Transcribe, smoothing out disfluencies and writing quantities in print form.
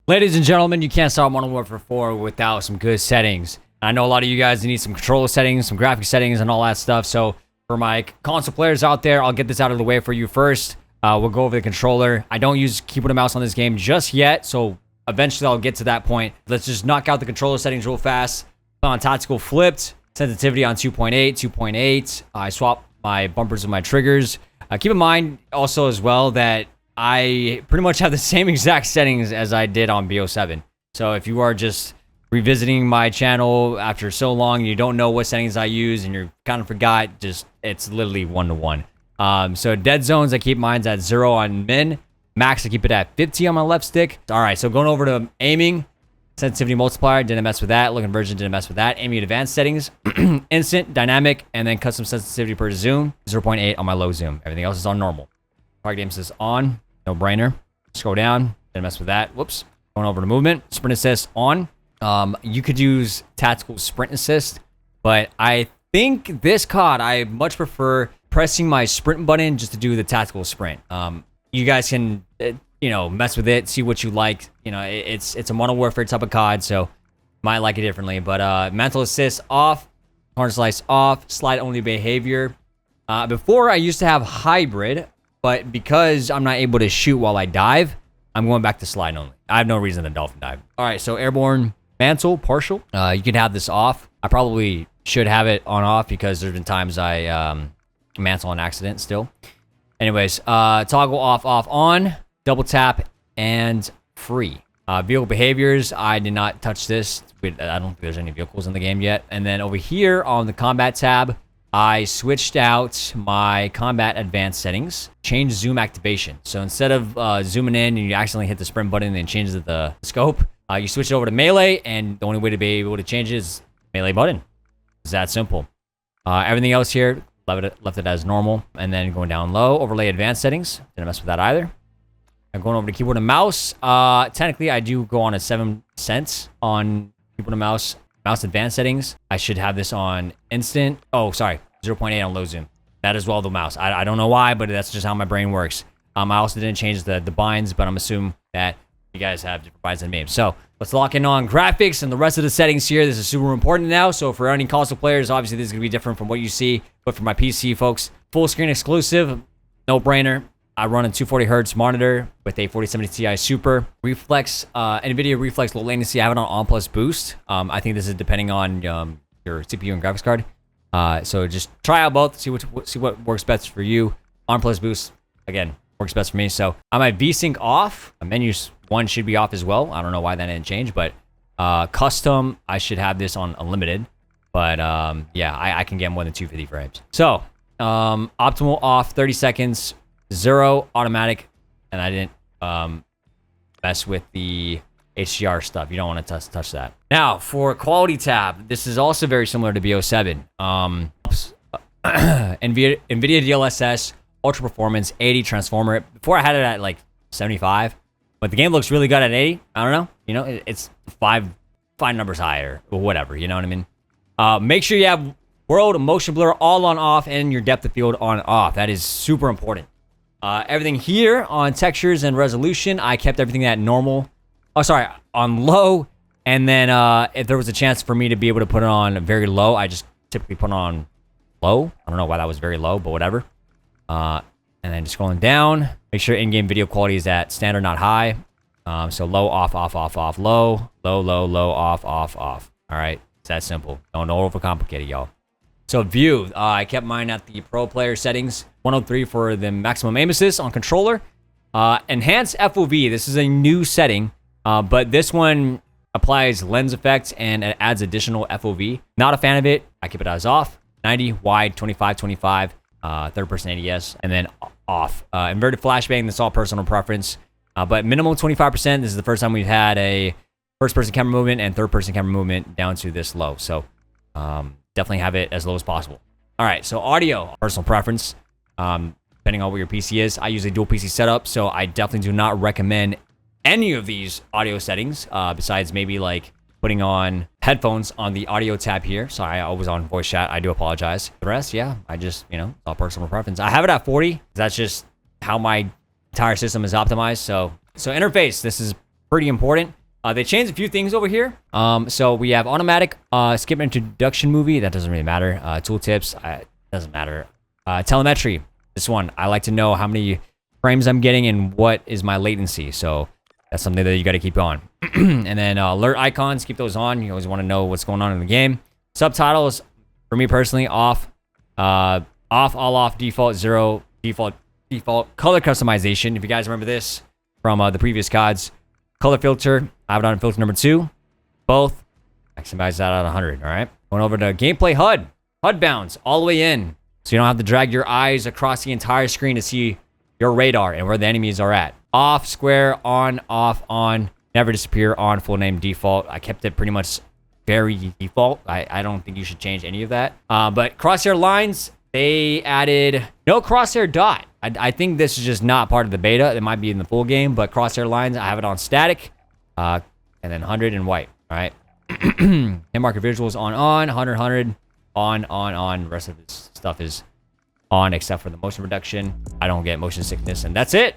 Ladies and gentlemen, you can't start Modern Warfare 4 without some good settings. I know a lot of you guys need some controller settings, some graphic settings, and all that stuff. So for my console players out there, I'll get this out of the way for you first. We'll go over the controller. I don't use keyboard and mouse on this game just yet, so eventually I'll get to that point. Let's just knock out the controller settings real fast. On tactical flipped, sensitivity on 2.8, 2.8. I swap my bumpers with my triggers. Keep in mind also as well that I pretty much have the same exact settings as I did on BO7. So if you are just revisiting my channel after so long, you don't know what settings I use and you kind of forgot, it's literally 1-to-1. So dead zones, I keep mine at 0 on min. Max, I keep it at 50 on my left stick. All right, so going over to aiming. Sensitivity multiplier, didn't mess with that. Look conversion, didn't mess with that. Aiming advanced settings, instant, dynamic, and then custom sensitivity per zoom, 0.8 on my low zoom. Everything else is on normal. Target aim assist on, no brainer. Scroll down, didn't mess with that. Whoops. Going over to movement, sprint assist on. You could use tactical sprint assist, but I think this COD, I much prefer pressing my sprint button just to do the tactical sprint. You guys can, mess with it, see what you like. It's a Modern Warfare type of COD, so might like it differently. But mental assist off, corner slice off, slide only behavior. Before I used to have hybrid, but because I'm not able to shoot while I dive, I'm going back to slide only. I have no reason to dolphin dive. All right, so airborne mantle partial. You can have this off. I probably should have it on off because there's been times I mantle on accident still. Anyways, toggle off, on, double tap, and free. Vehicle behaviors, I did not touch this. I don't think there's any vehicles in the game yet. And then over here on the combat tab, I switched out my combat advanced settings, changed zoom activation. So instead of zooming in and you accidentally hit the sprint button and it changes the scope, you switch it over to melee, and the only way to be able to change it is melee button. It's that simple. Everything else here, left it as normal. And then going down low, overlay advanced settings. Didn't mess with that either. I'm going over to keyboard and mouse. Technically, I do go on a 7 cents on keyboard and mouse. Mouse advanced settings. I should have this on instant. Oh, sorry. 0.8 on low zoom. That is well the mouse. I don't know why, but that's just how my brain works. I also didn't change the binds, but I'm assuming that you guys have different binds than me. So let's lock in on graphics and the rest of the settings here. This is super important now. So for any console players, obviously this is going to be different from what you see. But for my PC folks, full screen exclusive, no brainer. I run a 240 hertz monitor with a 4070 Ti Super. Reflex, NVIDIA Reflex low latency. I have it on plus boost. I think this is depending on your CPU and graphics card. So just try out both, see what works best for you. On plus boost, again, works best for me. So I'm at VSync off. Menus 1 should be off as well. I don't know why that didn't change, but custom, I should have this on unlimited. But yeah, I can get more than 250 frames. So optimal off, 30 seconds. 0 automatic, and I didn't mess with the HDR stuff. You don't want to touch that. Now for quality tab, this is also very similar to BO7. NVIDIA DLSS ultra performance 80 transformer. Before I had it at like 75, but the game looks really good at 80. I don't know. It's five numbers higher or whatever. You know what I mean? Make sure you have world motion blur all on off and your depth of field on off. That is super important. Everything here on textures and resolution, I kept everything at normal. Oh, sorry, on low. And then if there was a chance for me to be able to put it on very low, I just typically put it on low. I don't know why that was very low, but whatever. And then just scrolling down, make sure in-game video quality is at standard, not high. So low, off, low, low, off. All right, it's that simple. Don't overcomplicate it, y'all. So view, I kept mine at the pro player settings. 103 for the maximum aim assist on controller. Enhanced FOV, this is a new setting, but this one applies lens effects and it adds additional FOV. Not a fan of it. I keep it as off. 90 wide, 25, third person ADS, and then off. Inverted flashbang, that's all personal preference. But minimum 25%. This is the first time we've had a first person camera movement and third person camera movement down to this low. So definitely have it as low as possible. All right, so audio, personal preference. Depending on what your PC is. I use a dual PC setup, so I definitely do not recommend any of these audio settings, besides maybe like putting on headphones on the audio tab here. Sorry, I was on voice chat. I do apologize. The rest, yeah, I just, it's all personal preference. I have it at 40. That's just how my entire system is optimized. So interface, this is pretty important. They changed a few things over here. So we have automatic skip introduction movie. That doesn't really matter. Tooltips, doesn't matter. Telemetry. This one, I like to know how many frames I'm getting and what is my latency. So that's something that you got to keep on. And then alert icons, keep those on. You always want to know what's going on in the game. Subtitles, for me personally, off. Off, all off, default, 0, default. Color customization, if you guys remember this from the previous CODs. Color filter, I have it on filter number 2. Both, maximize that at 100, all right? Going over to gameplay HUD. HUD bounds all the way in. So you don't have to drag your eyes across the entire screen to see your radar and where the enemies are at. Off, square, on, off, on, never disappear, on, full name, default. I kept it pretty much very default. I don't think you should change any of that. But crosshair lines, they added no crosshair dot. I think this is just not part of the beta. It might be in the full game, but crosshair lines, I have it on static. And then 100 and white, all right? Hit marker visuals on, 100, on. The rest of this stuff is on except for the motion reduction. I don't get motion sickness, and that's it.